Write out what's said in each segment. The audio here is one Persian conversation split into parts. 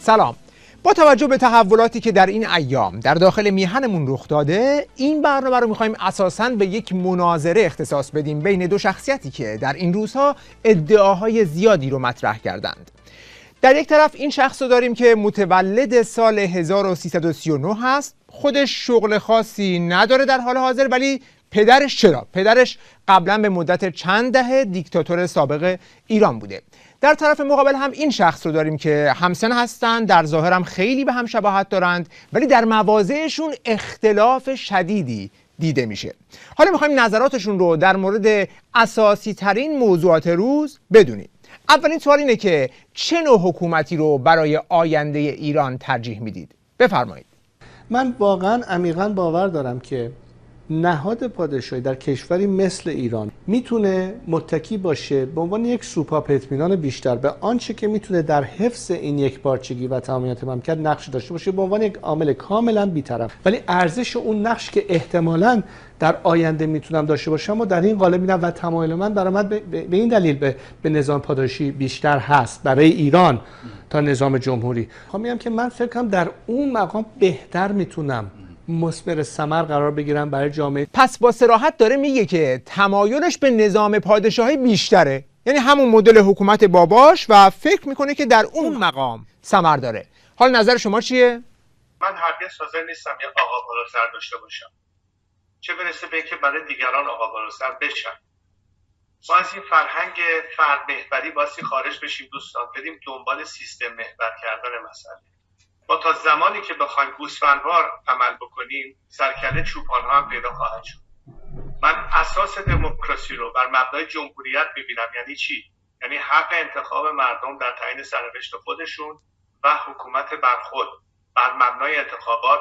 سلام. با توجه به تحولاتی که در این ایام در داخل میهنمون رخ داده، این برنامه رو می‌خوایم اساساً به یک مناظره اختصاص بدیم بین دو شخصیتی که در این روزها ادعاهای زیادی رو مطرح کردند. در یک طرف این شخص رو داریم که متولد سال 1339 هست، خودش شغل خاصی نداره در حال حاضر، ولی پدرش چرا؟ پدرش قبلا به مدت چند دهه دیکتاتور سابق ایران بوده. در طرف مقابل هم این شخص رو داریم که همسن هستند، در ظاهر هم خیلی به هم شباهت دارند، ولی در مواضعشون اختلاف شدیدی دیده میشه. حالا میخوایم نظراتشون رو در مورد اساسی ترین موضوعات روز بدونیم. اولین سوال اینه که چه نوع حکومتی رو برای آینده ایران ترجیح میدید؟ بفرمایید. من واقعا عمیقا باور دارم که نهاد پادشاهی در کشوری مثل ایران میتونه متکی باشه به عنوان یک سوپاپ اطمینان بیشتر به آنچه که میتونه در حفظ این یک پارچگی و تمامیت مملکت نقش داشته باشه، به عنوان یک عامل کاملا بی‌طرف، ولی ارزش اون نقش که احتمالاً در آینده میتونم داشته باشم و در این قالب میدم و تمایل من برای به این دلیل به نظام پادشاهی بیشتر هست برای ایران تا نظام جمهوری. میگم که من فکر کنم در اون مقام بهتر میتونم مثمر ثمر قرار بگیرم برای جامعه. پس با صراحت داره میگه که تمایلش به نظام پادشاهی بیشتره، یعنی همون مدل حکومت باباش، و فکر میکنه که در اون مقام ثمر داره. حال نظر شما چیه؟ من هرگز حاضر نیستم یک آقا بالاسر داشته باشم، چه برسه به اینکه برای دیگران آقا بالاسر بشن. ما از این فرهنگ فرد محوری باسی خارج بشیم دوستان، بریم دنبال سیستم محور کردن مسئله. ما تا زمانی که بخوایم گوسفندوار عمل بکنیم، سرکله چوپان‌ها هم پیدا خواهد شد. من اساس دموکراسی رو بر مبنای جمهوریت می‌بینم. یعنی چی؟ یعنی حق انتخاب مردم در تعیین سرنوشت خودشون و حکومت بر خود بر مبنای انتخابات.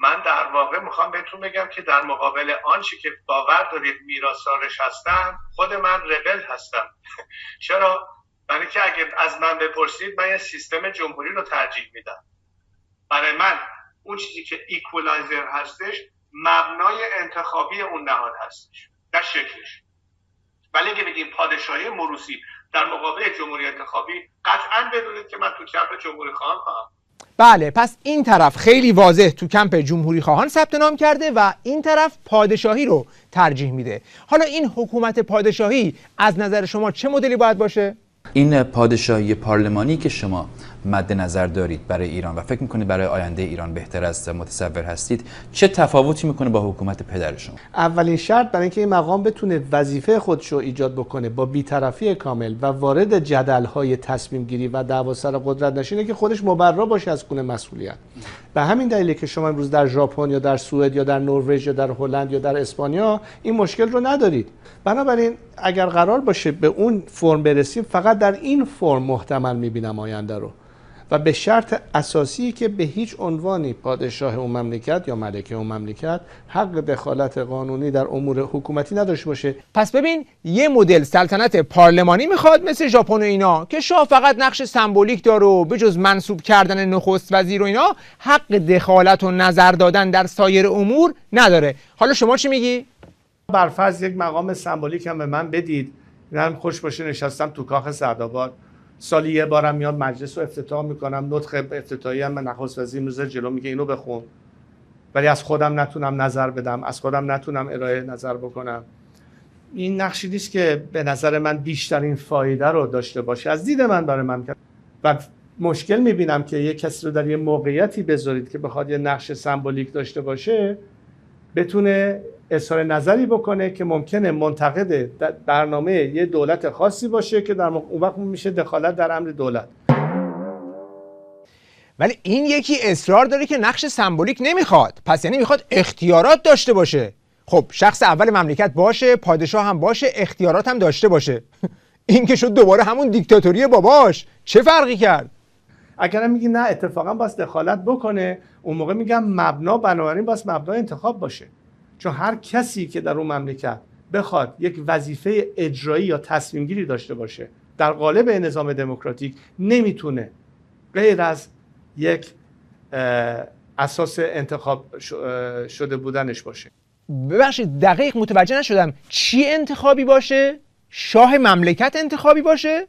من در واقع میخوام بهتون بگم که در مقابل آنچه که باور دارید میراث‌دارش هستم، خود من ربل هستم. چرا؟ برای که اگه از من بپرسید، من یه سیستم جمهوری رو ترجیح میدم. برای من اون چیزی که ایکولایزر هستش مبنای انتخابی اون نهاد هستش، نه شکلش. ولی اگه بگیم پادشاهی موروثی در مقابل جمهوری انتخابی، قطعاً بدونید که من تو کمپ جمهوری خواهان خواهم. بله، پس این طرف خیلی واضح تو کمپ جمهوری خواهان ثبت نام کرده و این طرف پادشاهی رو ترجیح میده. حالا این حکومت پادشاهی از نظر شما چه مدلی باید باشه؟ این پادشاهی پارلمانی که شما مد نظر دارید برای ایران و فکر میکنید برای آینده ایران بهتر است متصور هستید، چه تفاوتی میکنه با حکومت پدر شما؟ اولین شرط برای اینکه این مقام بتونه وظیفه خودش رو ایجاد بکنه با بی‌طرفی کامل و وارد جدل‌های تصمیم گیری و دعوا سر قدرت نشینه که خودش مبرا باشه از گونه مسئولیت. به همین دلیله که شما امروز در ژاپن یا در سوئد یا در نروژ یا در هلند یا در اسپانیا این مشکل رو ندارید. بنابراین اگر قرار باشه به اون فرم برسیم، فقط در این فرم محتمل می‌بینم آینده رو، و به شرط اساسی که به هیچ عنوانی پادشاه اون مملکت یا ملکه اون مملکت حق دخالت قانونی در امور حکومتی نداشته باشه. پس ببین، یه مدل سلطنت پارلمانی میخواد مثل ژاپن و اینا که شاه فقط نقش سمبولیک داره و به جز منصوب کردن نخست وزیر و اینا حق دخالت و نظر دادن در سایر امور نداره. حالا شما چی میگی؟ برفرض یک مقام سمبولیک هم به من بدید، من خوش باشه نشستم تو کاخ سعدآباد، سالی یه بارم میاد مجلس رو افتتاح میکنم، نطق افتتاحیه هم نخست وزیر میذاره جلو، میگه اینو بخون، ولی از خودم نتونم نظر بدم، از خودم نتونم ارائه نظر بکنم. این نقشی نیست که به نظر من بیشترین فایده رو داشته باشه از دید من برای مملکت. و مشکل میبینم که یه کسی رو در یه موقعیتی بذارید که بخواد یه نقش سمبولیک داشته باشه، بتونه اظهار نظری بکنه که ممکنه منتقد برنامه یه دولت خاصی باشه که در اون وقت میشه دخالت در امر دولت. ولی این یکی اصرار داره که نقش سمبولیک نمیخواد، پس یعنی میخواد اختیارات داشته باشه. خب شخص اول مملکت باشه، پادشاه هم باشه، اختیارات هم داشته باشه. این که شد دوباره همون دیکتاتوری باباش، چه فرقی کرد؟ اگرم میگی نه اتفاقا باید دخالت بکنه، اون موقع میگم بنابراین باید مبنای انتخاب باشه. چون هر کسی که در اون مملکت بخواد یک وظیفه اجرایی یا تصمیم گیری داشته باشه در قالب نظام دموکراتیک، نمیتونه غیر از یک اساس انتخاب شده بودنش باشه. ببخشید دقیق متوجه نشدم، چی انتخابی باشه؟ شاه مملکت انتخابی باشه؟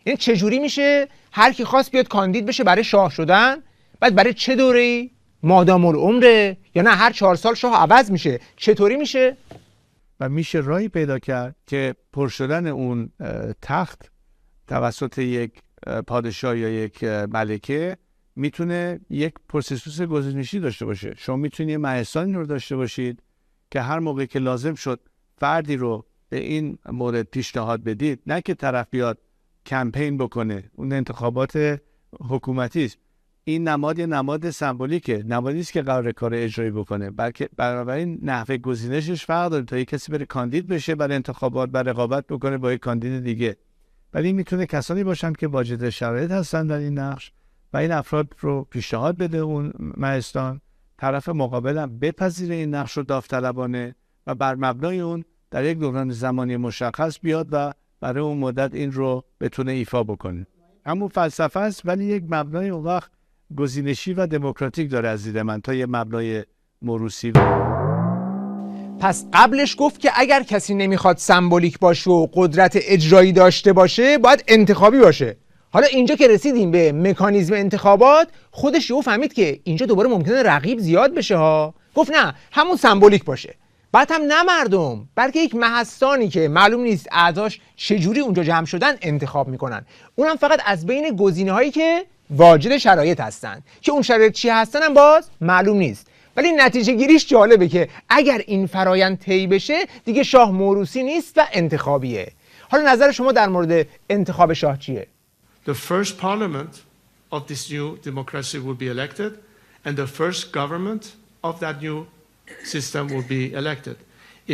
یعنی چجوری میشه هر کی خواست بیاد کاندید بشه برای شاه شدن؟ بعد برای چه دوره‌ای؟ مادام العمره یا نه هر 4 سال شاه عوض میشه؟ چطوری میشه؟ و میشه راهی پیدا کرد که پر شدن اون تخت توسط یک پادشاه یا یک ملکه میتونه یک پروسس گزینشی داشته باشه. شما میتونید یه مهستانی رو داشته باشید که هر موقع که لازم شد فردی رو به این مورد پیشنهاد بدید، نه که طرف بیاد کمپین بکنه. اون انتخابات حکومتی است. این نماد یه نماد سمبولیکه، نمادی است که قرار کار اجرایی بکنه، بلکه بنابراین نحوه گزینشش فرق داره تا یک کسی بره کاندید بشه برای انتخابات، برای رقابت بکنه با یک کاندید دیگه. ولی میتونه کسانی باشن که واجد شرایط هستن در این نقش و این افراد رو پیشنهاد بده اون مهستان، طرف مقابل هم بپذیره این نقش رو داوطلبانه و بر مبنای اون در یک دوران زمانی مشخص بیاد و برای اون مدت این رو بتونه ایفا بکنه. همون فلسفه است، ولی یک مبنای اون وقت گزینشی و دموکراتیک داره از دید من تا یه مبنای موروثی. پس قبلش گفت که اگر کسی نمیخواد سمبولیک باشه و قدرت اجرایی داشته باشه باید انتخابی باشه. حالا اینجا که رسیدیم به مکانیزم انتخابات، خودش یهو فهمید که اینجا دوباره ممکنه رقیب زیاد بشه ها. گفت نه، همون سمبولیک باشه. بعد هم نه مردم، بلکه یک مهستانی که معلوم نیست اعضاش چجوری اونجا جمع شدن انتخاب میکنن، اونم فقط از بین گزینه‌هایی که واجد شرایط هستن، که اون شرایط چی هستن هم باز معلوم نیست. ولی نتیجه گیریش جالبه که اگر این فرایند طی بشه دیگه شاه موروثی نیست و انتخابیه. حالا نظر شما در مورد انتخاب شاه چیه؟ The first parliament of this new democracy will be elected and the first government of that new system will be elected.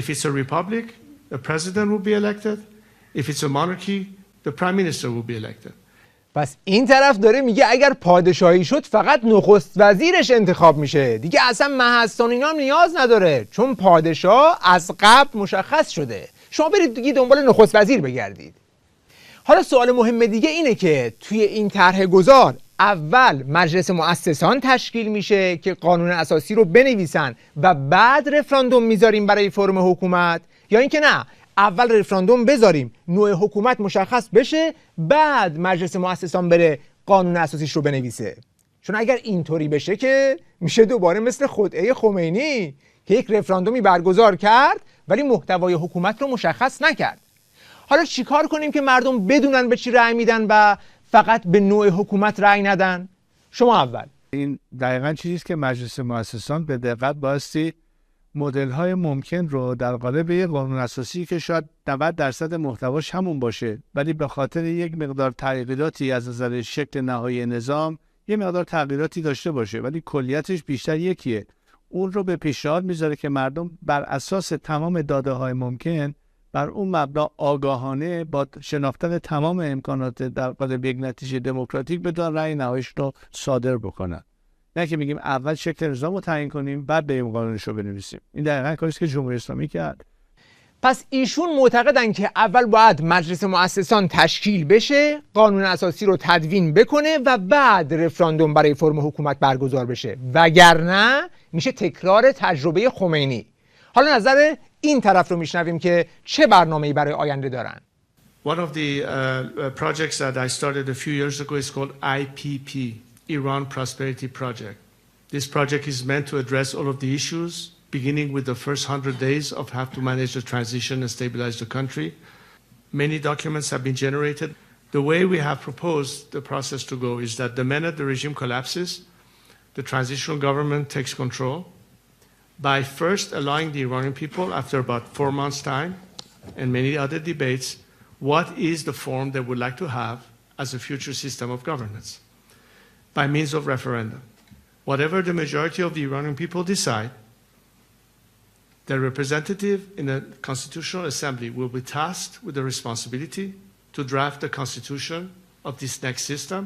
If it's a republic, the president will be elected. If it's a monarchy, the prime minister will be elected. پس این طرف داره میگه اگر پادشاهی شد فقط نخست وزیرش انتخاب میشه، دیگه اصلا مهستان اینا هم نیاز نداره، چون پادشاه از قبل مشخص شده. شما برید دیگه دنبال نخست وزیر بگردید. حالا سوال مهم دیگه اینه که توی این طرح گذار اول مجلس مؤسسان تشکیل میشه که قانون اساسی رو بنویسن و بعد رفراندوم میذاریم برای فرم حکومت، یا اینکه نه اول رفراندوم بذاریم نوع حکومت مشخص بشه بعد مجلس مؤسسان بره قانون اساسیش رو بنویسه؟ چون اگر اینطوری بشه که میشه دوباره مثل خدعه خمینی که یک رفراندومی برگزار کرد ولی محتوای حکومت رو مشخص نکرد. حالا چیکار کنیم که مردم بدونن به چی رأی میدن و فقط به نوع حکومت رأی ندن؟ شما اول. این دقیقاً چیزی است که مجلس مؤسسان به دقت بایستی مدل‌های ممکن رو در قالب یک قانون اساسی که شاید 90% محتواش همون باشه ولی به خاطر یک مقدار تغییراتی از نظر شکل نهایی نظام یه مقدار تغییراتی داشته باشه ولی کلیتش بیشتر یکیه، اون رو به پیشنهاد میذاره که مردم بر اساس تمام داده‌های ممکن بر اون مبنا آگاهانه با شناختن تمام امکانات در قالب یک نتیجه دموکراتیک بدون رأی نهاییش رو صادر بکنن. نه که میگیم اول شکل نظام رو تعیین کنیم بعد بریم قانونش رو بنویسیم. این دقیقاً کاریه که جمهوری اسلامی کرد. پس ایشون معتقدن که اول باید مجلس مؤسسان تشکیل بشه، قانون اساسی رو تدوین بکنه و بعد رفراندوم برای فرم حکومت برگزار بشه، وگرنه میشه تکرار تجربه خمینی. حالا نظر این طرف رو میشنویم که چه برنامه‌ای برای آینده دارن. One of the projects that I started a few years ago is called IPP, Iran Prosperity Project. This project is meant to address all of the issues, beginning with the first 100 days of how to manage the transition and stabilize the country. Many documents have been generated. The way we have proposed the process to go is that the minute the regime collapses, the transitional government takes control by first allowing the Iranian people, after about 4 months' time and many other debates, what is the form they would like to have as a future system of governance by means of referendum. Whatever the majority of the Iranian people decide, the representative in the Constitutional Assembly will be tasked with the responsibility to draft the constitution of this next system.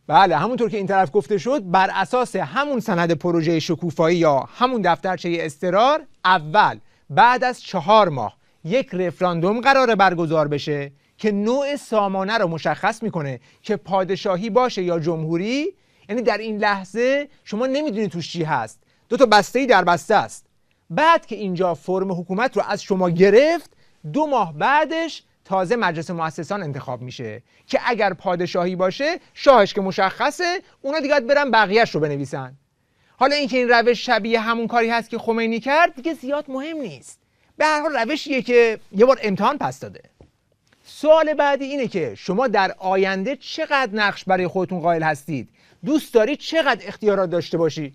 بله، همونطور که این طرف گفته شد بر اساس همون سند پروژه شکوفایی یا همون دفترچه اضطرار اول بعد از 4 ماه یک رفراندوم قراره برگزار بشه که نوع سامانه رو مشخص میکنه که پادشاهی باشه یا جمهوری. یعنی در این لحظه شما نمیدونید توش چی هست، 2 تا بسته‌ای در بسته است. بعد که اینجا فرم حکومت رو از شما گرفت 2 ماه بعدش تازه مجلس مؤسسان انتخاب میشه که اگر پادشاهی باشه شاهش که مشخصه، اونا دیگه برن بقیه‌اش رو بنویسن. حالا اینکه این روش شبیه همون کاری هست که خمینی کرد دیگه زیاد مهم نیست. به هر حال روشیه که یه بار امتحان پس داده. سوال بعدی اینه که شما در آینده چقدر نقش برای خودتون قائل هستید؟ دوست دارید چقدر اختیارات داشته باشی؟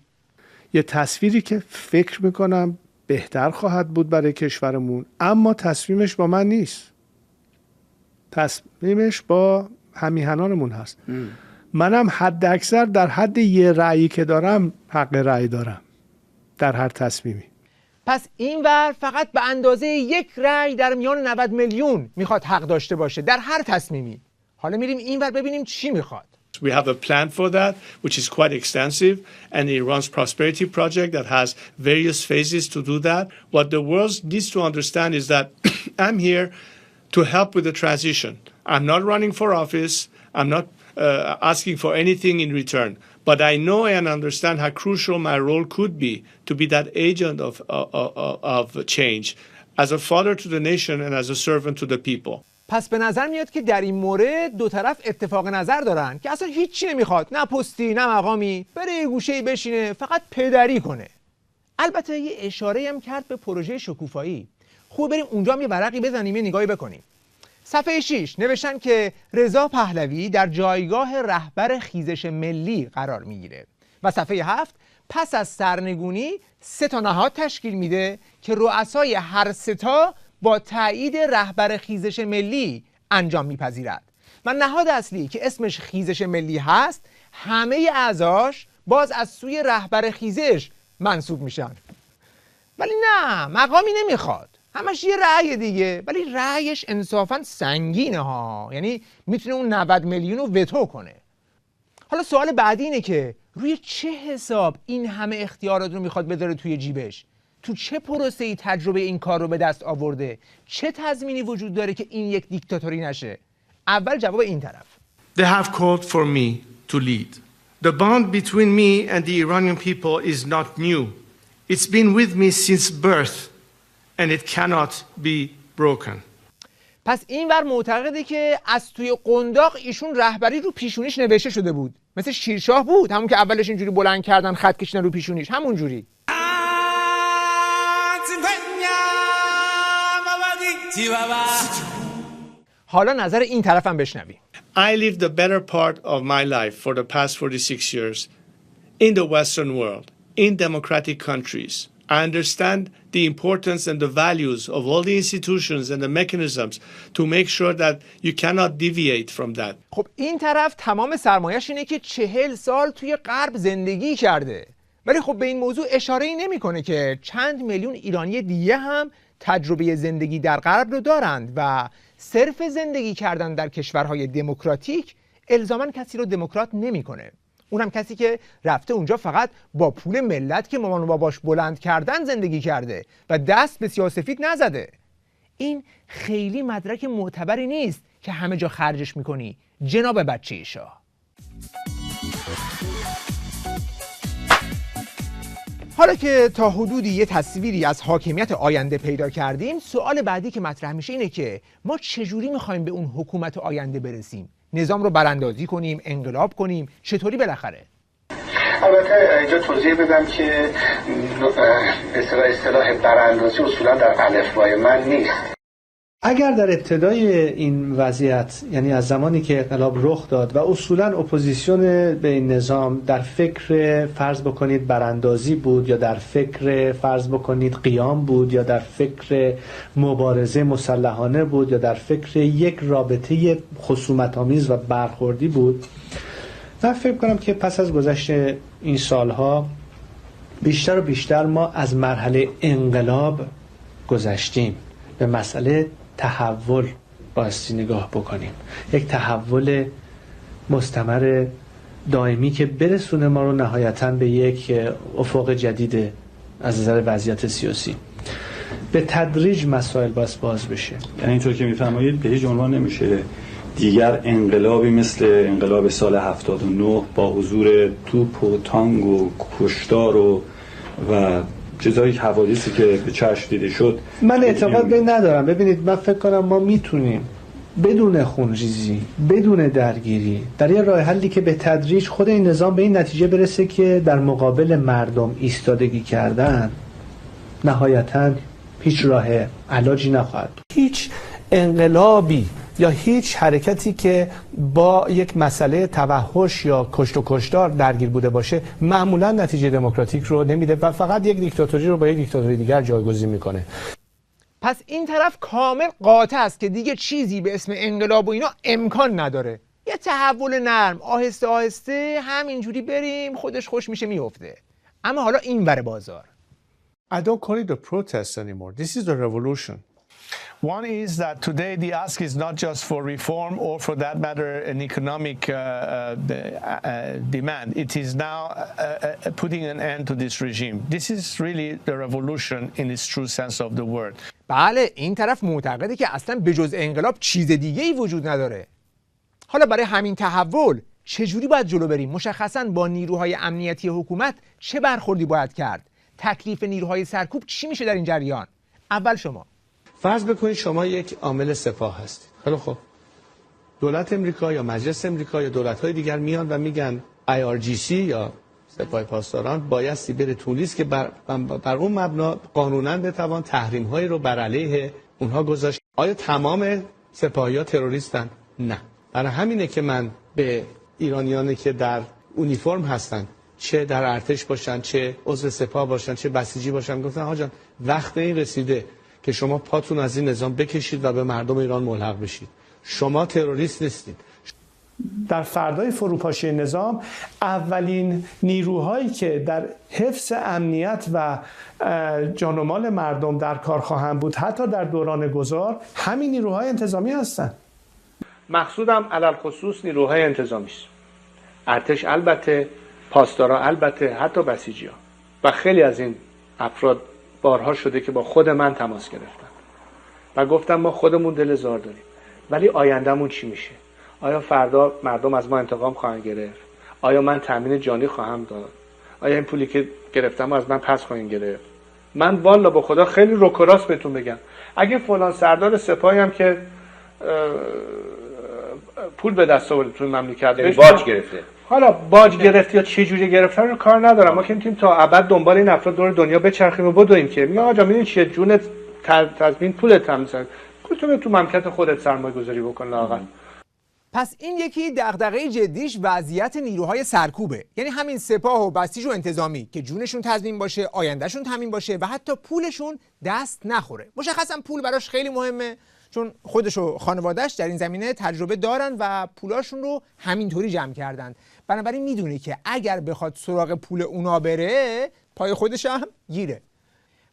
یه تصویری که فکر میکنم بهتر خواهد بود برای کشورمون، اما تصمیمش با من نیست، تصمیمش با همیهنانمون هست. منم حد اکثر در حد یه رأیی که دارم حق رأی دارم در هر تصمیمی. پس اینور فقط به اندازه یک رأی در میان 90 میلیون میخواد حق داشته باشه در هر تصمیمی. حالا میریم اینور ببینیم چی میخواد. We have a plan for that, which is quite extensive, and Iran's prosperity project that has various phases to do that. What the world needs to understand is that I'm here to help with the transition. I'm not running for office. I'm not asking for anything in return. But I know and understand how crucial my role could be to be that agent of change, as a father to the nation and as a servant to the people. پس به نظر میاد که در این مورد دو طرف اتفاق نظر دارن که اصلا هیچی نمیخواد، نه پستی نه مقامی، بره یه گوشه‌ای بشینه فقط پدری کنه. البته یه اشاره هم کرد به پروژه شکوفایی. خوب بریم اونجا هم یه ورقی بزنیم یه نگاهی بکنیم. صفحه 6 نوشتن که رضا پهلوی در جایگاه رهبر خیزش ملی قرار میگیره و صفحه 7 پس از سرنگونی 3 تا نهاد تشکیل میده که رؤسای هر 3 تا با تایید رهبر خیزش ملی انجام میپذیرد و نهاد اصلی که اسمش خیزش ملی هست همه اعضاش باز از سوی رهبر خیزش منصوب میشن. ولی نه، مقامی نمیخواد، همش یه رأی دیگه، ولی رأیش انصافا سنگینه ها، یعنی میتونه اون 90 میلیون رو وتو کنه. حالا سوال بعدی اینه که روی چه حساب این همه اختیارات رو میخواد بذاره توی جیبش؟ تو چه پروسه‌ای تجربه این کار رو به دست آورده؟ چه تضمینی وجود داره که این یک دیکتاتوری نشه؟ اول جواب این طرف. They have called for me to lead. The bond between me and the Iranian people is not new. It's been with me since birth and it cannot be broken. پس اینور معتقده که از توی قنداق ایشون رهبری رو پیشونیش نوشته شده بود، مثل شیرشاه بود، همون که اولش اینجوری بلند کردن خط کشیدن رو پیشونیش، همون جوری. حالا نظر این طرف هم بشنویم. I lived the better part of my life for the past 46 years in the Western world, in democratic countries. I understand the importance and the values of all the institutions and the mechanisms to make sure that you cannot deviate from that. خب این طرف تمام سرمایه‌اش اینه که 40 سال توی غرب زندگی کرده، ولی خب به این موضوع اشاره‌ای نمی‌کنه که چند میلیون ایرانی دیگه هم تجربه زندگی در غرب رو دارند و صرف زندگی کردن در کشورهای دموکراتیک الزاماً کسی رو دموکرات نمی‌کنه. اونم کسی که رفته اونجا فقط با پول ملت که مامان و باباش بلند کردن زندگی کرده و دست به سیاه‌وسفید نزده. این خیلی مدرک معتبری نیست که همه جا خرجش می‌کنی جناب بچه شاه. حالا که تا حدودی یه تصویری از حاکمیت آینده پیدا کردیم، سوال بعدی که مطرح میشه اینه که ما چجوری میخوایم به اون حکومت آینده برسیم؟ نظام رو براندازی کنیم، انقلاب کنیم، چطوری بالاخره؟ البته اینجا توضیح بدم که اصطلاح براندازی اصولا در الفبای من نیست. اگر در ابتدای این وضعیت، یعنی از زمانی که انقلاب رخ داد و اصولا اپوزیسیون به این نظام در فکر فرض بکنید براندازی بود یا در فکر فرض بکنید قیام بود یا در فکر مبارزه مسلحانه بود یا در فکر یک رابطه خصومت‌آمیز و برخوردی بود، من فکر کنم که پس از گذشت این سالها بیشتر و بیشتر ما از مرحله انقلاب گذشتیم، به مسئله تحول بایستی نگاه بکنیم، یک تحول مستمر دائمی که برسونه ما رو نهایتاً به یک افق جدید از نظر وضعیت سیاسی. به تدریج مسائل باز بشه. یعنی اینطور که میفرمایید به هیچ عنوان نمیشه دیگر انقلابی مثل انقلاب سال 79 با حضور توپ و تانگ و کشتار و چیزایی حوادثی که به چشم دیده شد. من اعتقاد به ندارم. ببینید، من فکر کنم ما میتونیم بدون خونریزی، بدون درگیری، در یه راه حلی که به تدریج خود این نظام به این نتیجه برسه که در مقابل مردم ایستادگی کردن نهایتاً هیچ راه علاجی نخواهد. هیچ انقلابی یا هیچ حرکتی که با یک مسئله توحش یا کشت و کشتار درگیر بوده باشه معمولا نتیجه دموکراتیک رو نمیده و فقط یک دیکتاتوری رو با یک دیکتاتوری دیگر جایگزین میکنه. پس این طرف کامل قاطع است که دیگه چیزی به اسم انقلاب و اینا امکان نداره. یه تحول نرم آهسته آهسته همینجوری بریم خودش خوش میشه میفته. اما حالا این ور بازار. I don't call it a protest anymore. This is the revolution. One is that today the ask is not just for reform or for that matter an economic demand. It is now putting an end to this regime. This is really the revolution in its true sense of the word. بله این طرف معتقده که اصلا به جز انقلاب چیز دیگه ای وجود نداره. حالا برای همین تحول چجوری باید جلو بریم؟ مشخصاً با نیروهای امنیتی حکومت چه برخوردی باید کرد؟ تکلیف نیروهای سرکوب چی میشه در این جریان؟ اول شما فرض بکنید شما یک عامل سپاه هستید. خیلی خب دولت امریکا یا مجلس امریکا یا دولت‌های دیگر میان و میگن IRGC یا سپاه پاسداران بایستی بره تونس که بر اون مبنا قانونا بتوان تحریم‌هایی رو بر علیه اونها گذاشت. آیا تمام سپاهی‌ها تروریستن؟ نه. برای همینه که من به ایرانیانی که در اونیفرم هستن، چه در ارتش باشن، چه عضو سپاه باشن، چه بسیجی باشن، گفتن آقا جان وقت این رسیده که شما پاتون از این نظام بکشید و به مردم ایران ملحق بشید. شما تروریست نیستید. در فردای فروپاشی نظام اولین نیروهایی که در حفظ امنیت و جان و مال مردم در کار خواهند بود حتی در دوران گذار همین نیروهای انتظامی هستند. مقصودم علل خصوص نیروهای انتظامی است. ارتش البته، پاسداران البته، حتی بسیجی‌ها و خیلی از این افراد بارها شده که با خود من تماس گرفتن و گفتم ما خودمون دل زار داریم ولی آیندهمون چی میشه؟ آیا فردا مردم از ما انتقام خواهند گرفت؟ آیا من تامین جانی خواهم داد؟ آیا این پولی که گرفتم از من پس خواهند گرفت؟ من والا به خدا خیلی روک و راست بهتون بگم اگه فلان سردار سپاهی هم که پول به دست آورد تو مملکت باج گرفته، حالا باج گرفت یا چه جوری گرفتن رو کار ندارم، ما که میتونیم تا ابد دنبال این افراد دور دنیا بچرخیم و بدویم که میگم آقا میدونی چیه جونت تضمین پولت هم مثلا تو مملکت خودت سرمایه‌گذاری بکن لااقل. پس این یکی دغدغه جدیش وضعیت نیروهای سرکوبه، یعنی همین سپاه و بسیج و انتظامی که جونشون تضمین باشه، آیندهشون تضمین باشه و حتی پولشون دست نخوره. مشخصا پول براش خیلی مهمه چون خودش و خانواده‌اش در این زمینه تجربه دارن و پولاشون رو همینطوری جمع کردن. بنابراین میدونه که اگر بخواد سراغ پول اونا بره پای خودش هم گیره.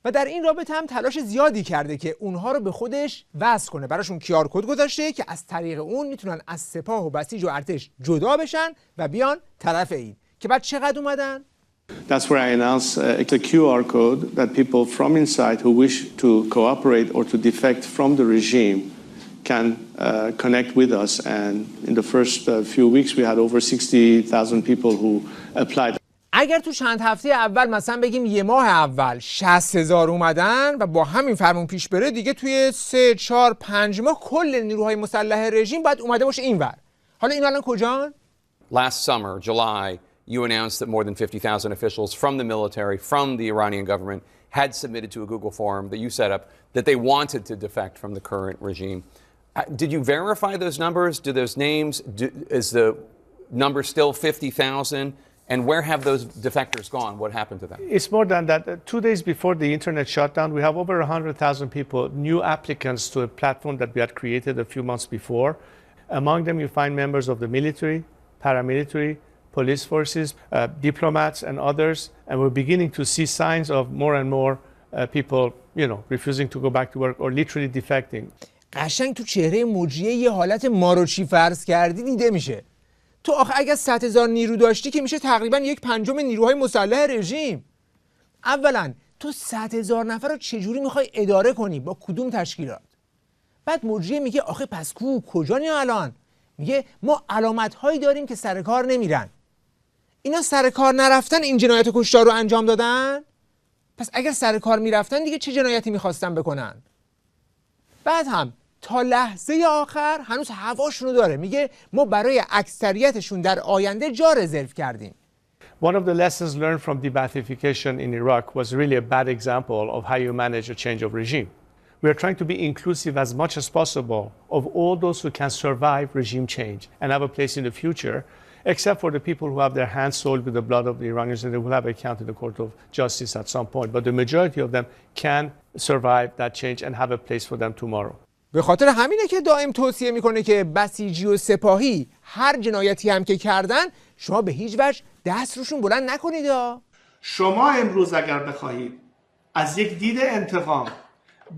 و در این رابطه هم تلاش زیادی کرده که اونها رو به خودش وصل کنه. براشون QR کد گذاشته که از طریق اون میتونن از سپاه و بسیج و ارتش جدا بشن و بیان طرف این. که بعد چقدر اومدن؟ That's where I announced a QR code that people from inside who wish to cooperate or to defect from the regime can connect with us. And in the first few weeks we had over 60,000 people who applied. اگر تو چند هفته اول مثلا بگیم یه ماه اول 60,000 اومدن و با همین فرمون پیش بره دیگه توی 3 4 5 ماه کل نیروهای مسلح رژیم باید اومده باشه اینور. حالا این الان کجان؟ Last summer, July, you announced that more than 50,000 officials from the military, from the Iranian government, had submitted to a Google form that you set up that they wanted to defect from the current regime. Did you verify those numbers? Do those names, is the number still 50,000? And where have those defectors gone? What happened to them? It's more than that. 2 days before the internet shutdown, we have over 100,000 people, new applicants to a platform that we had created a few months before. Among them, you find members of the military, paramilitary, police forces, diplomats, and others. And we're beginning to see signs of more and more people, refusing to go back to work or literally defecting. قشنگ تو چهره مجریه یه حالت ماروچی فرض کردی دیده میشه. تو آخه اگر 100,000 نیرو داشتی که میشه تقریبا 1/5 نیروهای مسلح رژیم. اولا تو 100,000 نفر رو چجوری میخوای اداره کنی؟ با کدوم تشکیلات؟ بعد مجریه میگه آخه پس کجانی الان؟ میگه ما علامت هایی داریم که سر کار نمیرن. اینا سر کار نرفتن این جنایت و کشتار رو انجام دادن؟ پس اگر سر کار میرفتن دیگه چه جنایتی میخواستن بکنن؟ بعد هم تا لحظه آخر هنوز هواشونو داره. میگه ما برای اکثریتشون در آینده جا رزرو کردیم. One of the lessons learned from de-Baathification in Iraq was really a bad example of how you manage a change of regime. We are trying to be inclusive as much as possible of all those who can survive regime change and have a place in the future, except for the people who have their hands soiled with the blood of the Iranians and they will have a account in the court of justice at some point. But the majority of them can survive that change and have a place for them tomorrow. به خاطر همینه که دائم توصیه میکنه که بسیجی و سپاهی هر جنایتی هم که کردن شما به هیچ وجه دست روشون بلند نکنید. شما امروز اگر بخواهید از یک دید انتقام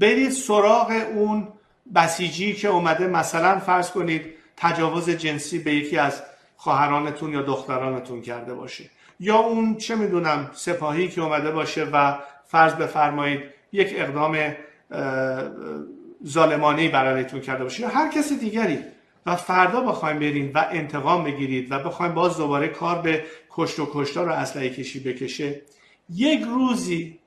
برید سراغ اون بسیجی که اومده مثلا فرض کنید تجاوز جنسی به یکی از خواهرانتون یا دخترانتون کرده باشه، یا اون چه میدونم سپاهی که اومده باشه و فرض بفرمایید یک اقدام ظالمانه‌ای برایتون کرده باشه، یا هر کسی دیگری، و فردا بخوایم برین و انتقام بگیرید و بخوایم باز دوباره کار به کشت و کشتار و اسلحه کشی بکشه، یک روزی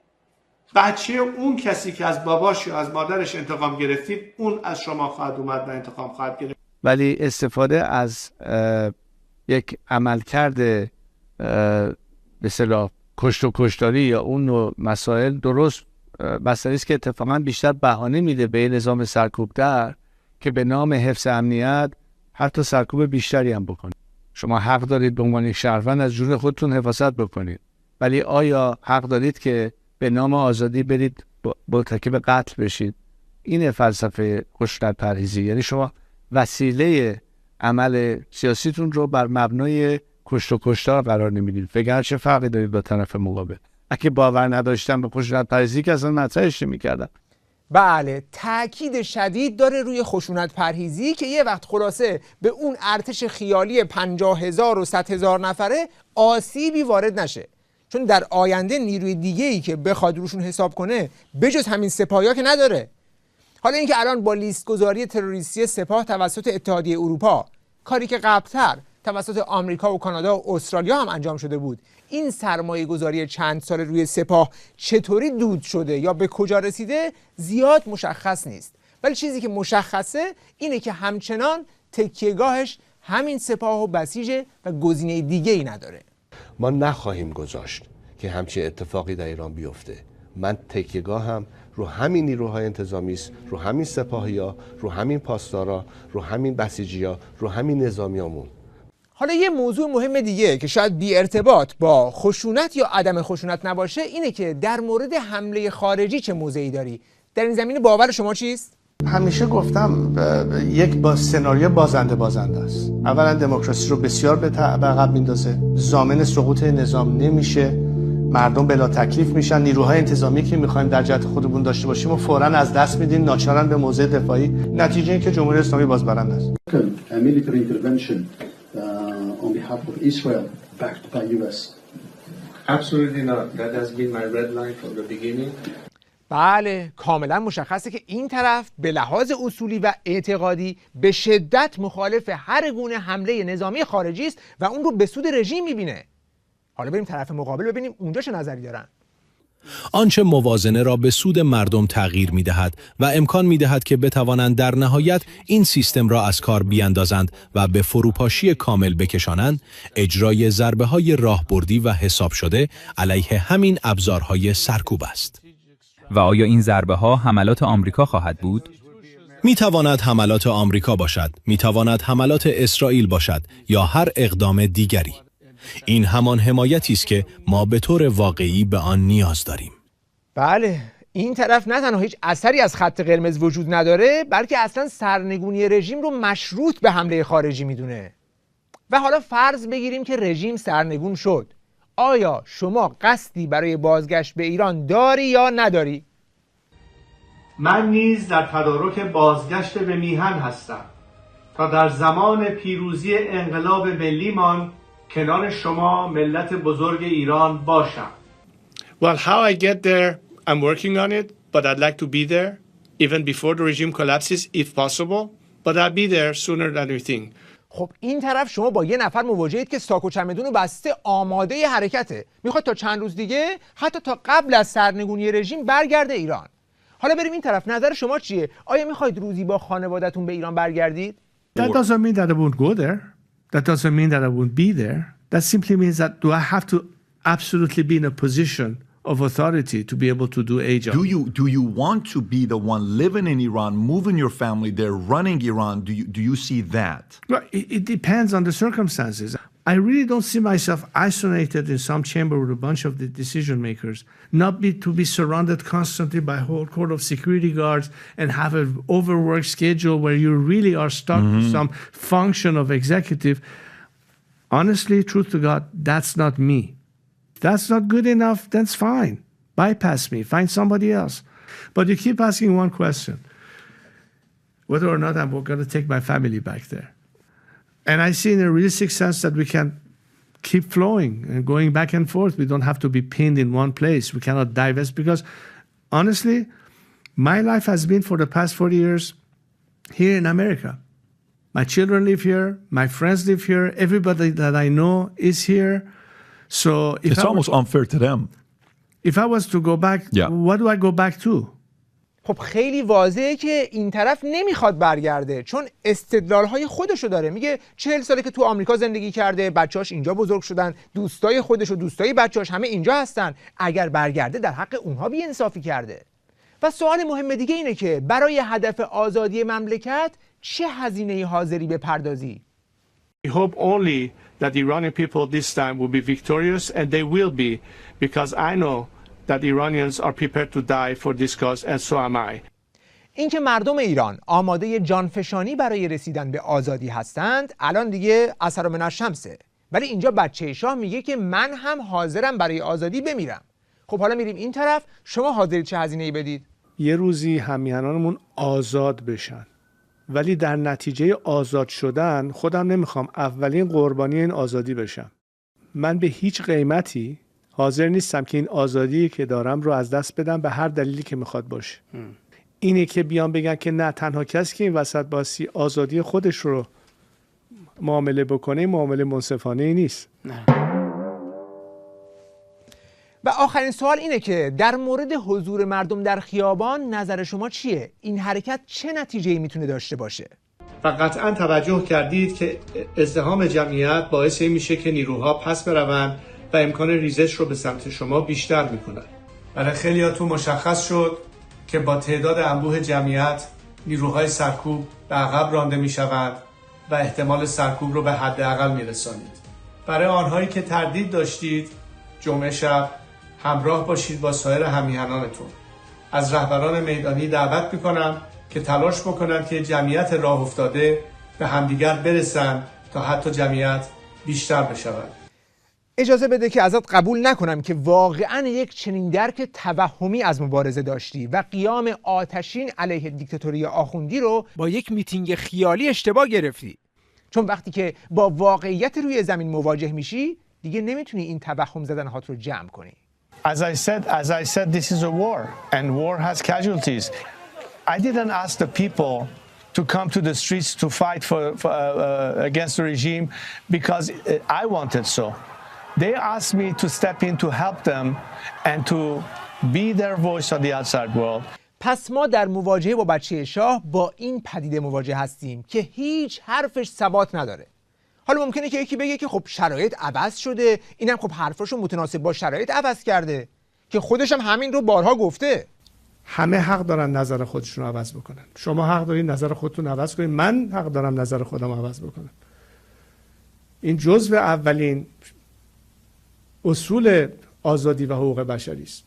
بچه اون کسی که از باباش یا از مادرش انتقام گرفتید اون از شما خواهد اومد و انتقام خواهد گرفت. ولی استفاده از یک عملکرد به اصطلاح کشت و کشتاری یا اون نوع مسائل درست مسئله است که اتفاقا بیشتر بهانه میده به نظام سرکوبگر که به نام حفظ امنیت حتی سرکوب بیشتری هم بکنید. شما حق دارید به عنوان یک شهروند از جون خودتون حفاظت بکنید، ولی آیا حق دارید که به نام آزادی برید مرتکب قتل بشید؟ این فلسفه خشونت پرهیزی، یعنی شما وسیله عمل سیاسیتون رو بر مبنای کشت و کشتار قرار نمیدید. فکر چه فرقی دارید با طرف مقابل؟ اگه باور نداشتن به خشونت پرهیزی که اصلا مطرحش نمی‌کردن. بله، تاکید شدید داره روی خشونت پرهیزی که یه وقت خلاصه به اون ارتش خیالی 50,000 و 100,000 نفره آسیبی وارد نشه، چون در آینده نیروی دیگه‌ای که بخواد روشون حساب کنه بجز همین سپاهیا که نداره. حالا اینکه الان با لیست گذاری تروریستی سپاه توسط اتحادیه اروپا، کاری که قبل‌تر توسط آمریکا و کانادا و استرالیا هم انجام شده بود، این سرمایه گذاری چند سال روی سپاه چطوری دود شده یا به کجا رسیده زیاد مشخص نیست. ولی چیزی که مشخصه اینه که همچنان تکیهگاهش همین سپاه و بسیجه و گزینه دیگه‌ای نداره. ما نخواهیم گذاشت که همچین اتفاقی در ایران بیفته. من تکیهگاهم رو همین نیروهای انتظامی است، رو همین سپاهیا، رو همین پاسدارا، رو همین بسیجیا، رو همین نظامیامون. حالا یه موضوع مهم دیگه که شاید بی ارتباط با خشونت یا عدم خشونت نباشه اینه که در مورد حمله خارجی چه موضعی داری؟ در این زمینه باور شما چیست؟ همیشه گفتم یک سناریو بازنده است. اولا دموکراسی رو بسیار به عقب میندازه، ضامن سقوط نظام نمیشه، مردم بلا تکلیف میشن، نیروهای انتظامی که میخوایم در جهت خودمون داشته باشیم و فوراً از دست میدیم، ناچارن به موضع دفاعی. نتیجه این که جمهوری اسلامی بازبرنده است. on behalf of Israel backed by US. Absolutely not. That has been my red line from the beginning. بله، کاملا مشخصه که این طرف به لحاظ اصولی و اعتقادی به شدت مخالف هر گونه حمله نظامی خارجی است و اون رو به سود رژیم میبینه. حالا بریم طرف مقابل ببینیم اونجا چه نظری دارن. آنچه موازنه را به سود مردم تغییر می‌دهد و امکان می‌دهد که بتوانند در نهایت این سیستم را از کار بیاندازند و به فروپاشی کامل بکشانند، اجرای ضربه‌های راهبردی و حساب شده علیه همین ابزارهای سرکوب است. و آیا این ضربه‌ها حملات آمریکا خواهد بود؟ می‌تواند حملات آمریکا باشد، می‌تواند حملات اسرائیل باشد یا هر اقدام دیگری. این همان حمایتی است که ما به طور واقعی به آن نیاز داریم. بله، این طرف نه تنها هیچ اثری از خط قرمز وجود نداره، بلکه اصلا سرنگونی رژیم رو مشروط به حمله خارجی میدونه. و حالا فرض بگیریم که رژیم سرنگون شد. آیا شما قصدی برای بازگشت به ایران داری یا نداری؟ من نیز در تدارک بازگشت به میهن هستم تا در زمان پیروزی انقلاب ملیمان کنار شما ملت بزرگ ایران باشم. Well, how I get there, I'm working on it, but I'd like to be there even before the regime collapses if possible, but I'll be there sooner than you think. خب این طرف شما با یه نفر مواجهید که ساک و چمدون و بسته آماده حرکته. میخواد تا چند روز دیگه حتی تا قبل از سرنگونی رژیم برگرده ایران. حالا بریم این طرف، نظر شما چیه؟ آیا میخواید روزی با خانواده‌تون به ایران برگردید؟ That doesn't mean that I won't go there. That doesn't mean that I won't be there. That simply means that do I have to absolutely be in a position of authority to be able to do a job? Do you want to be the one living in Iran, moving your family there, running Iran? Do you see that? Well, it depends on the circumstances. I really don't see myself isolated in some chamber with a bunch of the decision makers, to be surrounded constantly by a whole court of security guards and have an overworked schedule where you really are stuck to some function of executive. Honestly, truth to God, that's not me. If that's not good enough, that's fine. Bypass me, find somebody else. But you keep asking one question, whether or not I'm going to take my family back there. And I see in a realistic sense that we can keep flowing and going back and forth. We don't have to be pinned in one place. We cannot divest because, honestly, my life has been for the past 40 years here in America. My children live here. My friends live here. Everybody that I know is here. So it's almost unfair to them. If I was to go back, what do I go back to? خب خیلی واضحه که این طرف نمیخواد برگرده، چون استدلال‌های خودشو داره. میگه 40 ساله که تو آمریکا زندگی کرده، بچه‌هاش اینجا بزرگ شدن، دوستای خودش و دوستای بچه‌هاش همه اینجا هستن. اگر برگرده در حق اونها بی‌انصافی کرده. و سوال مهم دیگه اینه که برای هدف آزادی مملکت چه هزینه‌ای حاضری بپردازی؟ We hope only that the Iranian people this time will be victorious, and they will be, because I know that Iranians are prepared to die for this cause, and so am I. اینکه مردم ایران آماده جانفشانی برای رسیدن به آزادی هستند الان دیگه اثر من الشمسه، ولی اینجا بچه شاه میگه که من هم حاضرم برای آزادی بمیرم. خب حالا میریم این طرف، شما حاضرید چه هزینه‌ای بدید؟ یه روزی همیهنانمون آزاد بشن، ولی در نتیجه آزاد شدن خودم نمیخوام اولین قربانی این آزادی بشم. من به هیچ قیمتی حاضر نیستم که این آزادی که دارم رو از دست بدم به هر دلیلی که میخواد باشه. اینه که بیان بگن که نه، تنها کسی که این وسط باسی آزادی خودش رو معامله بکنه، معامله منصفانه ای نیست. و آخرین سوال اینه که در مورد حضور مردم در خیابان نظر شما چیه؟ این حرکت چه نتیجه‌ای میتونه داشته باشه؟ و قطعا توجه کردید که ازدحام جمعیت باعث این میشه که نیروها پس بروند و امکان ریزش رو به سمت شما بیشتر میکنن. برای خیلیاتون مشخص شد که با تعداد انبوه جمعیت نیروهای سرکوب به عقب رانده میشوند و احتمال سرکوب رو به حداقل میرسانید. برای آنهایی که تردید داشتید، جمعه شب همراه باشید با سایر همیهنانتون. از رهبران میدانی دعوت میکنم که تلاش بکنن که جمعیت راه افتاده به همدیگر برسن تا حتی جمعیت بیشتر بشود. اجازه بده که ازت قبول نکنم که واقعا یک چنین درک توهمی از مبارزه داشتی و قیام آتشین علیه دیکتاتوری آخوندی رو با یک میتینگ خیالی اشتباه گرفتی. چون وقتی که با واقعیت روی زمین مواجه میشی دیگه نمیتونی این توهم زدنهات رو جمع کنی. As I said, this is a war, and war has casualties. I didn't ask the people to come to the streets to fight against the regime because I wanted so. They asked me to step in to help them and to be their voice on the outside world. پس ما در مواجهه با بچه شاه با این پدیده مواجه هستیم که هیچ حرفش ثبات نداره. حالا ممکنه که یکی بگه که خب شرایط عوض شده، اینم خب حرفاشو متناسب با شرایط عوض کرده، که خودش هم همین رو بارها گفته. همه حق دارن نظر خودشون رو عوض بکنن. شما حق دارید نظر خودتون عوض کنید، من حق دارم نظر خودم عوض بکنم. این جزء اولین اصول آزادی و حقوق بشری است.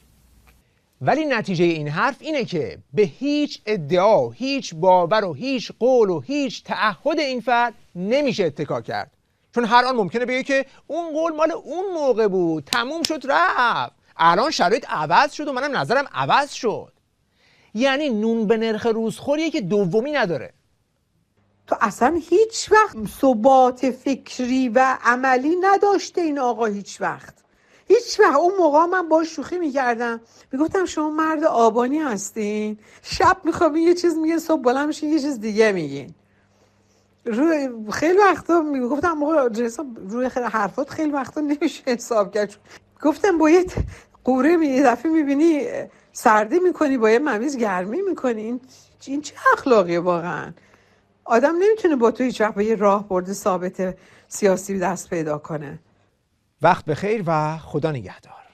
ولی نتیجه این حرف اینه که به هیچ ادعا، هیچ باور و هیچ قول و هیچ تعهد این فرد نمیشه اتکا کرد. چون هر آن ممکنه بگه که اون قول مال اون موقع بود، تموم شد رفت، الان شرایط عوض شد و منم نظرم عوض شد. یعنی نون به نرخ روزخوریه که دومی نداره. تو اصلا هیچ وقت ثبات فکری و عملی نداشته این آقا، هیچ وقت. اون موقع من باش شوخی میکردم، میگفتم شما مرد آبانی هستین، شب میخوابین یه چیز میگین، صبح بلند میشین یه چیز دیگه میگین. خیلی وقتا میگفتم روی حرفات خیلی وقتا نمیشه حساب کرد. گفتم باید قوره یه دفعه میبینی سردی میکنی با یه ممیز گرمی میکنی. این چه اخلاقیه واقعا؟ آدم نمیتونه با تو هیچ وقت به یه راهبرد ثابت سیاسی دست پیدا کنه. وقت بخیر و خدا نگهدار.